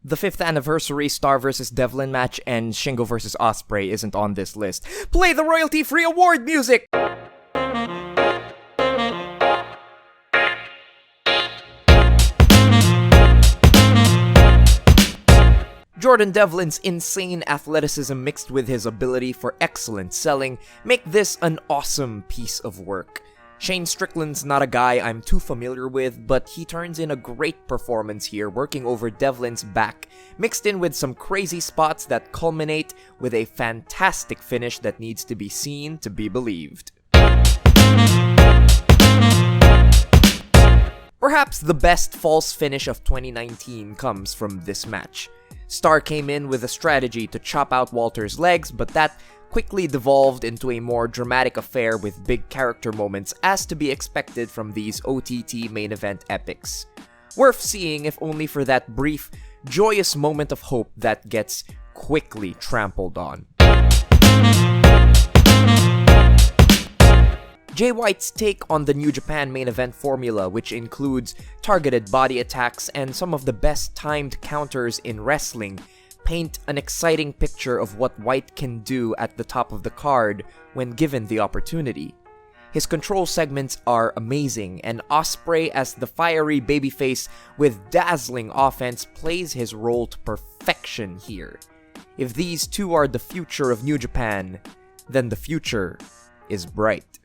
The 5th anniversary Starr vs. Devlin match and Shingo vs. Ospreay isn't on this list. Play the royalty-free award music! Jordan Devlin's insane athleticism mixed with his ability for excellent selling make this an awesome piece of work. Shane Strickland's not a guy I'm too familiar with, but he turns in a great performance here, working over Devlin's back, mixed in with some crazy spots that culminate with a fantastic finish that needs to be seen to be believed. Perhaps the best false finish of 2019 comes from this match. Starr came in with a strategy to chop out Walter's legs, but that quickly devolved into a more dramatic affair with big character moments as to be expected from these OTT main event epics. Worth seeing if only for that brief, joyous moment of hope that gets quickly trampled on. Jay White's take on the New Japan main event formula, which includes targeted body attacks and some of the best timed counters in wrestling, paint an exciting picture of what White can do at the top of the card when given the opportunity. His control segments are amazing, and Ospreay as the fiery babyface with dazzling offense plays his role to perfection here. If these two are the future of New Japan, then the future is bright.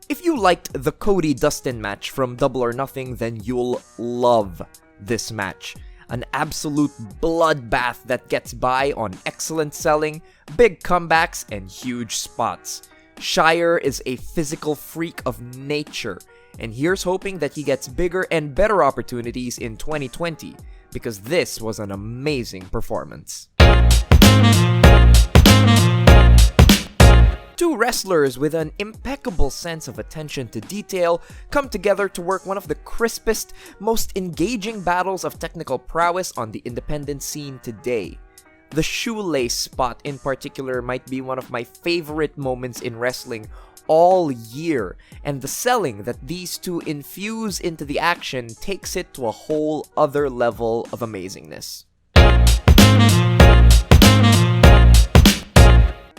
If you liked the Cody-Dustin match from Double or Nothing, then you'll love this match. An absolute bloodbath that gets by on excellent selling, big comebacks, and huge spots. Shire is a physical freak of nature, and here's hoping that he gets bigger and better opportunities in 2020, because this was an amazing performance. Two wrestlers with an impeccable sense of attention to detail come together to work one of the crispest, most engaging battles of technical prowess on the independent scene today. The shoelace spot in particular might be one of my favorite moments in wrestling all year, and the selling that these two infuse into the action takes it to a whole other level of amazingness.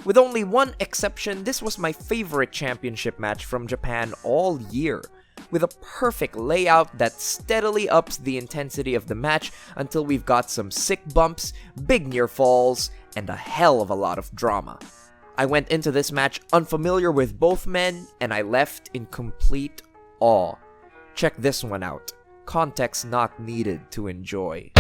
With only one exception, this was my favorite championship match from Japan all year, with a perfect layout that steadily ups the intensity of the match until we've got some sick bumps, big near falls, and a hell of a lot of drama. I went into this match unfamiliar with both men, and I left in complete awe. Check this one out. Context not needed to enjoy.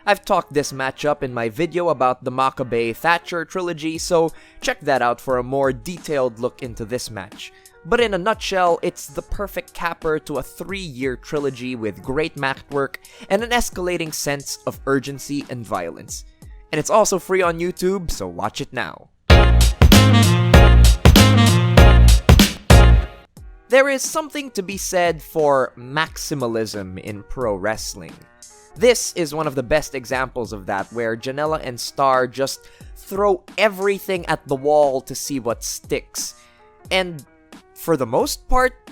I've talked this matchup in my video about the Makabe-Thatcher trilogy, so check that out for a more detailed look into this match. But in a nutshell, it's the perfect capper to a 3-year trilogy with great mat work and an escalating sense of urgency and violence. And it's also free on YouTube, so watch it now. There is something to be said for maximalism in pro wrestling. This is one of the best examples of that, where Janela and Starr just throw everything at the wall to see what sticks. And for the most part,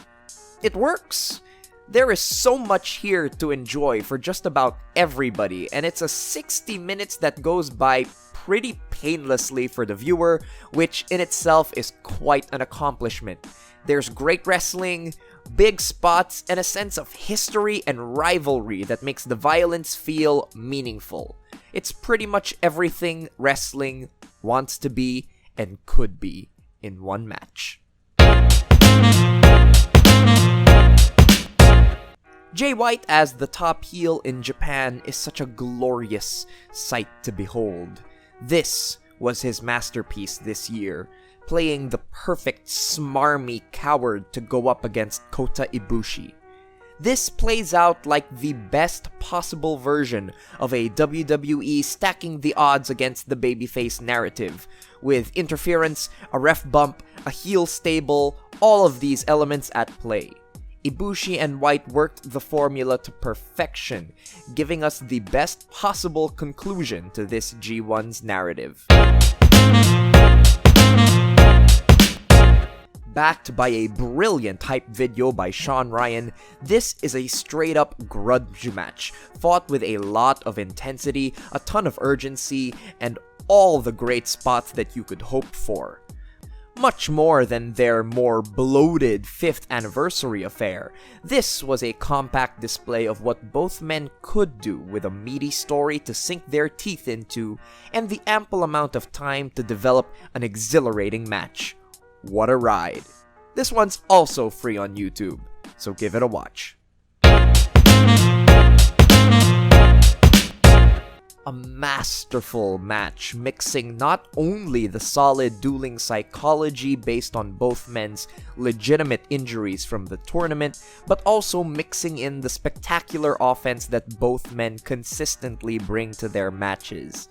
it works. There is so much here to enjoy for just about everybody, and it's a 60 minutes that goes by pretty painlessly for the viewer, which in itself is quite an accomplishment. There's great wrestling, big spots, and a sense of history and rivalry that makes the violence feel meaningful. It's pretty much everything wrestling wants to be and could be in one match. Jay White as the top heel in Japan is such a glorious sight to behold. This was his masterpiece this year, playing the perfect smarmy coward to go up against Kota Ibushi. This plays out like the best possible version of a WWE stacking the odds against the babyface narrative, with interference, a ref bump, a heel stable, all of these elements at play. Ibushi and White worked the formula to perfection, giving us the best possible conclusion to this G1's narrative. Backed by a brilliant hype video by Sean Ryan, this is a straight up grudge match, fought with a lot of intensity, a ton of urgency, and all the great spots that you could hope for. Much more than their more bloated 5th anniversary affair, this was a compact display of what both men could do with a meaty story to sink their teeth into, and the ample amount of time to develop an exhilarating match. What a ride. This one's also free on YouTube, so give it a watch. A masterful match mixing not only the solid dueling psychology based on both men's legitimate injuries from the tournament, but also mixing in the spectacular offense that both men consistently bring to their matches.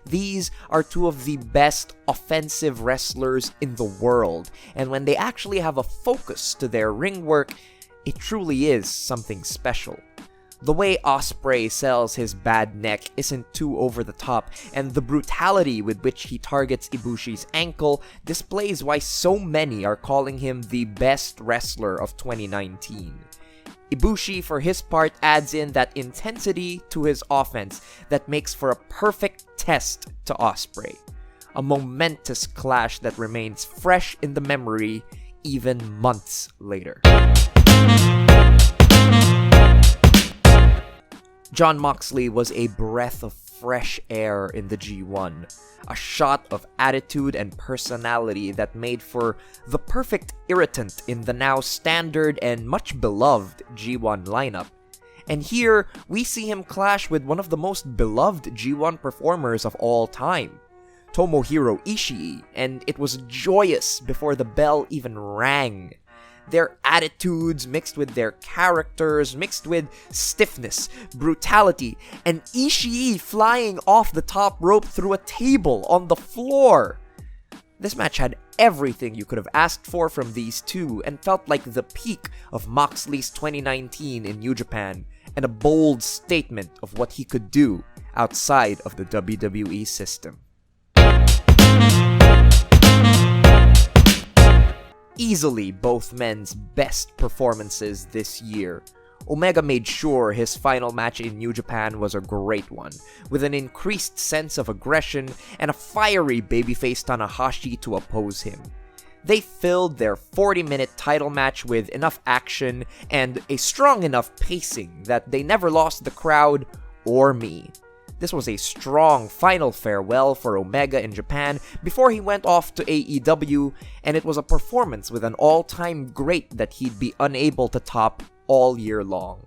These are two of the best offensive wrestlers in the world, and when they actually have a focus to their ring work, it truly is something special. The way Ospreay sells his bad neck isn't too over the top, and the brutality with which he targets Ibushi's ankle displays why so many are calling him the best wrestler of 2019. Ibushi, for his part, adds in that intensity to his offense that makes for a perfect test to Ospreay. A momentous clash that remains fresh in the memory even months later. Jon Moxley was a breath of fresh air in the G1, a shot of attitude and personality that made for the perfect irritant in the now standard and much beloved G1 lineup. And here, we see him clash with one of the most beloved G1 performers of all time, Tomohiro Ishii, and it was joyous before the bell even rang. Their attitudes mixed with their characters, mixed with stiffness, brutality, and Ishii flying off the top rope through a table on the floor. This match had everything you could have asked for from these two and felt like the peak of Moxley's 2019 in New Japan and a bold statement of what he could do outside of the WWE system. Easily both men's best performances this year. Omega made sure his final match in New Japan was a great one, with an increased sense of aggression and a fiery babyface Tanahashi to oppose him. They filled their 40-minute title match with enough action and a strong enough pacing that they never lost the crowd or me. This was a strong final farewell for Omega in Japan before he went off to AEW, and it was a performance with an all-time great that he'd be unable to top all year long.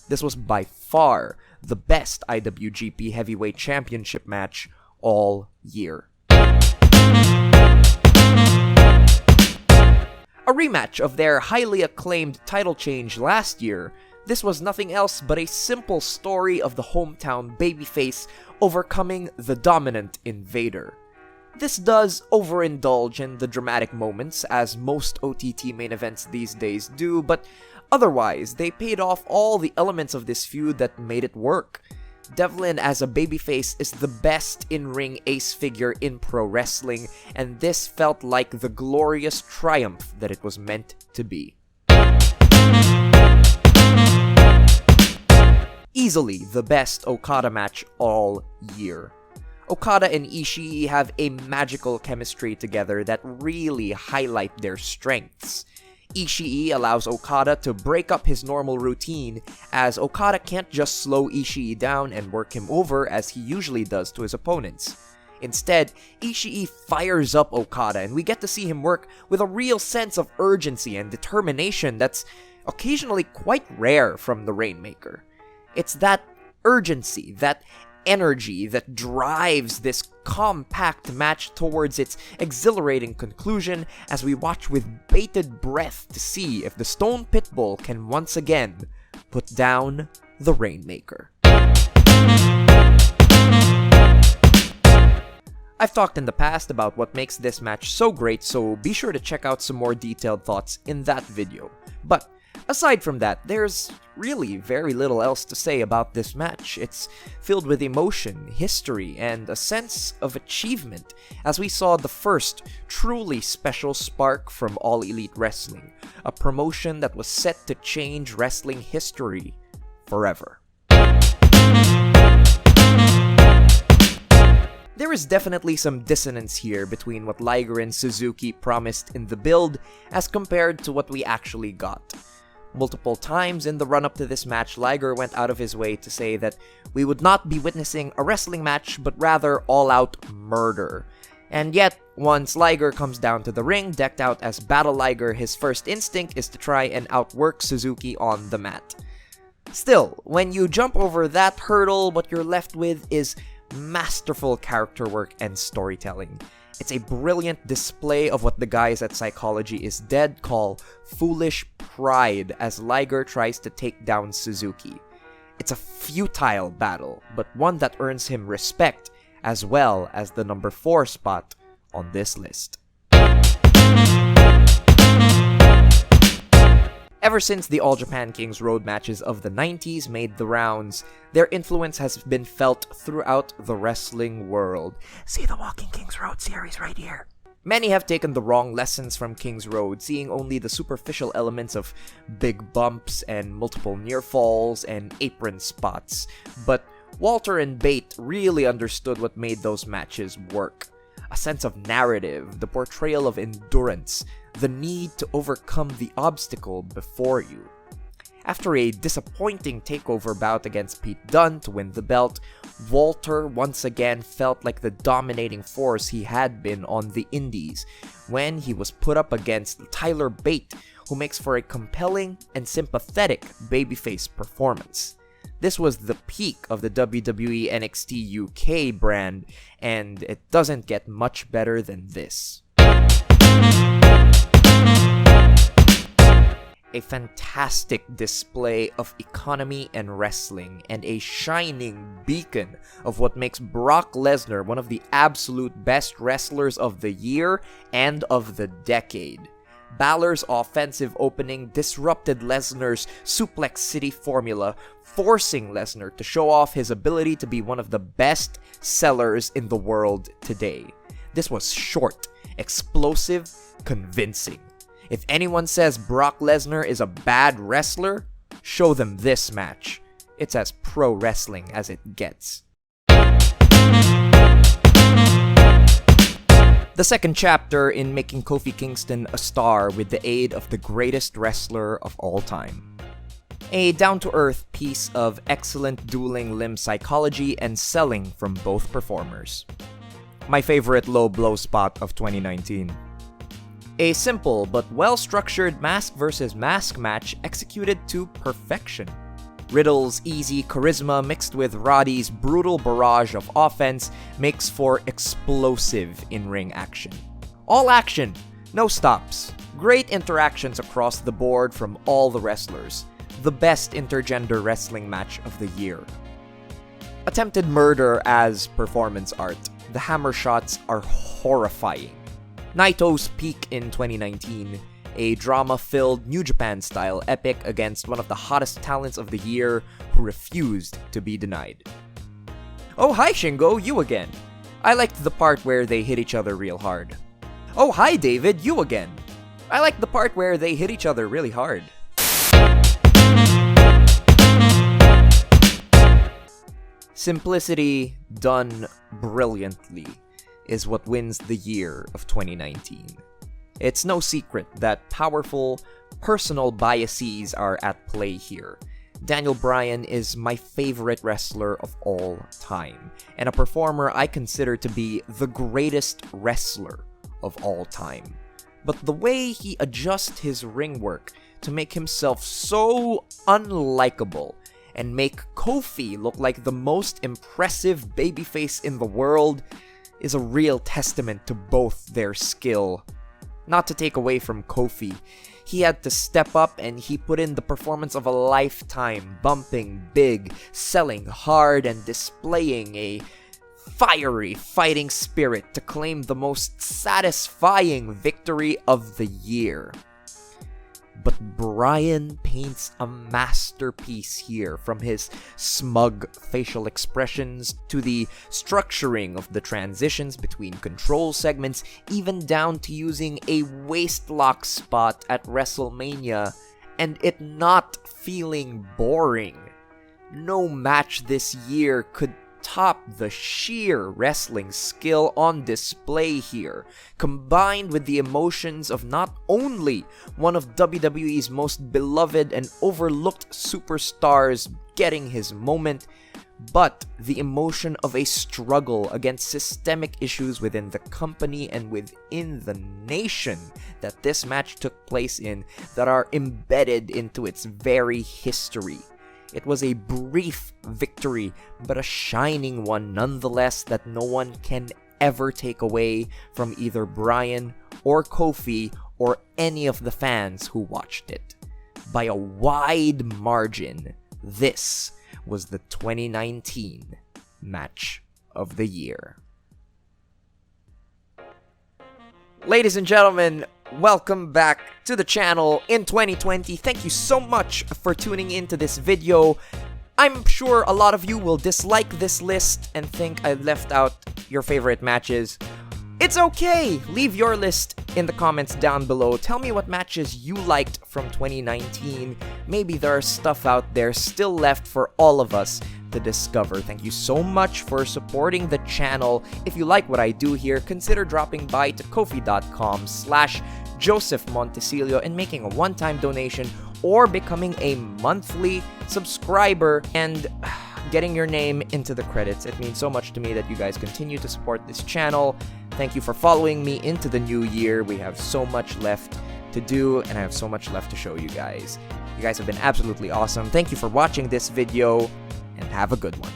This was by far the best IWGP Heavyweight Championship match all year. A rematch of their highly acclaimed title change last year, this was nothing else but a simple story of the hometown babyface overcoming the dominant invader. This does overindulge in the dramatic moments, as most OTT main events these days do, but otherwise, they paid off all the elements of this feud that made it work. Devlin as a babyface is the best in-ring ace figure in pro wrestling, and this felt like the glorious triumph that it was meant to be. Easily the best Okada match all year. Okada and Ishii have a magical chemistry together that really highlight their strengths. Ishii allows Okada to break up his normal routine, as Okada can't just slow Ishii down and work him over as he usually does to his opponents. Instead, Ishii fires up Okada, and we get to see him work with a real sense of urgency and determination that's occasionally quite rare from the Rainmaker. It's that urgency, that energy that drives this compact match towards its exhilarating conclusion as we watch with bated breath to see if the Stone Pitbull can once again put down the Rainmaker. I've talked in the past about what makes this match so great, so be sure to check out some more detailed thoughts in that video. But Aside from that, there's really very little else to say about this match. It's filled with emotion, history, and a sense of achievement, as we saw the first truly special spark from All Elite Wrestling, a promotion that was set to change wrestling history forever. There is definitely some dissonance here between what Liger and Suzuki promised in the build as compared to what we actually got. Multiple times in the run-up to this match, Liger went out of his way to say that we would not be witnessing a wrestling match, but rather all-out murder. And yet, once Liger comes down to the ring, decked out as Battle Liger, his first instinct is to try and outwork Suzuki on the mat. Still, when you jump over that hurdle, what you're left with is masterful character work and storytelling. It's a brilliant display of what the guys at Psychology is Dead call foolish pride as Liger tries to take down Suzuki. It's a futile battle, but one that earns him respect as well as the number 4 spot on this list. Ever since the All Japan Kings Road matches of the 90s made the rounds, their influence has been felt throughout the wrestling world. See the Walking Kings Road series right here. Many have taken the wrong lessons from Kings Road, seeing only the superficial elements of big bumps and multiple near falls and apron spots. But Walter and Bate really understood what made those matches work. A sense of narrative, the portrayal of endurance, the need to overcome the obstacle before you. After a disappointing takeover bout against Pete Dunne to win the belt, Walter once again felt like the dominating force he had been on the indies when he was put up against Tyler Bate, who makes for a compelling and sympathetic babyface performance. This was the peak of the WWE NXT UK brand, and it doesn't get much better than this. A fantastic display of economy and wrestling, and a shining beacon of what makes Brock Lesnar one of the absolute best wrestlers of the year and of the decade. Balor's offensive opening disrupted Lesnar's Suplex City formula, forcing Lesnar to show off his ability to be one of the best sellers in the world today. This was short, explosive, convincing. If anyone says Brock Lesnar is a bad wrestler, show them this match. It's as pro wrestling as it gets. The second chapter in making Kofi Kingston a star with the aid of the greatest wrestler of all time. A down-to-earth piece of excellent dueling limb psychology and selling from both performers. My favorite low blow spot of 2019. A simple but well-structured mask versus mask match executed to perfection. Riddle's easy charisma mixed with Roddy's brutal barrage of offense makes for explosive in-ring action. All action, no stops. Great interactions across the board from all the wrestlers. The best intergender wrestling match of the year. Attempted murder as performance art. The hammer shots are horrifying. Naito's peak in 2019, a drama-filled New Japan-style epic against one of the hottest talents of the year who refused to be denied. Oh hi Shingo, you again. I liked the part where they hit each other real hard. Oh hi David, you again. I liked the part where they hit each other really hard. Simplicity done brilliantly is what wins the year of 2019. It's no secret that powerful, personal biases are at play here. Daniel Bryan is my favorite wrestler of all time, and a performer I consider to be the greatest wrestler of all time. But the way he adjusts his ring work to make himself so unlikable and make Kofi look like the most impressive babyface in the world is a real testament to both their skill. Not to take away from Kofi, he had to step up and he put in the performance of a lifetime, bumping big, selling hard, and displaying a fiery fighting spirit to claim the most satisfying victory of the year. But Bryan paints a masterpiece here, from his smug facial expressions to the structuring of the transitions between control segments, even down to using a waistlock spot at WrestleMania and it not feeling boring. No match this year could top the sheer wrestling skill on display here, combined with the emotions of not only one of WWE's most beloved and overlooked superstars getting his moment, but the emotion of a struggle against systemic issues within the company and within the nation that this match took place in, that are embedded into its very history. It was a brief victory, but a shining one nonetheless, that no one can ever take away from either Bryan or Kofi or any of the fans who watched it. By a wide margin, this was the 2019 Match of the Year. Ladies and gentlemen, welcome back to the channel in 2020. Thank you so much for tuning into this video. I'm sure a lot of you will dislike this list and think I left out your favorite matches. It's okay! Leave your list in the comments down below. Tell me what matches you liked from 2019. Maybe there's stuff out there still left for all of us to discover. Thank you so much for supporting the channel. If you like what I do here, consider dropping by to kofi.com/Joseph Montecillo and making a one-time donation, or becoming a monthly subscriber and getting your name into the credits. It means so much to me that you guys continue to support this channel. Thank you for following me into the new year. We have so much left to do, and I have so much left to show you guys. You guys have been absolutely awesome. Thank you for watching this video, and have a good one.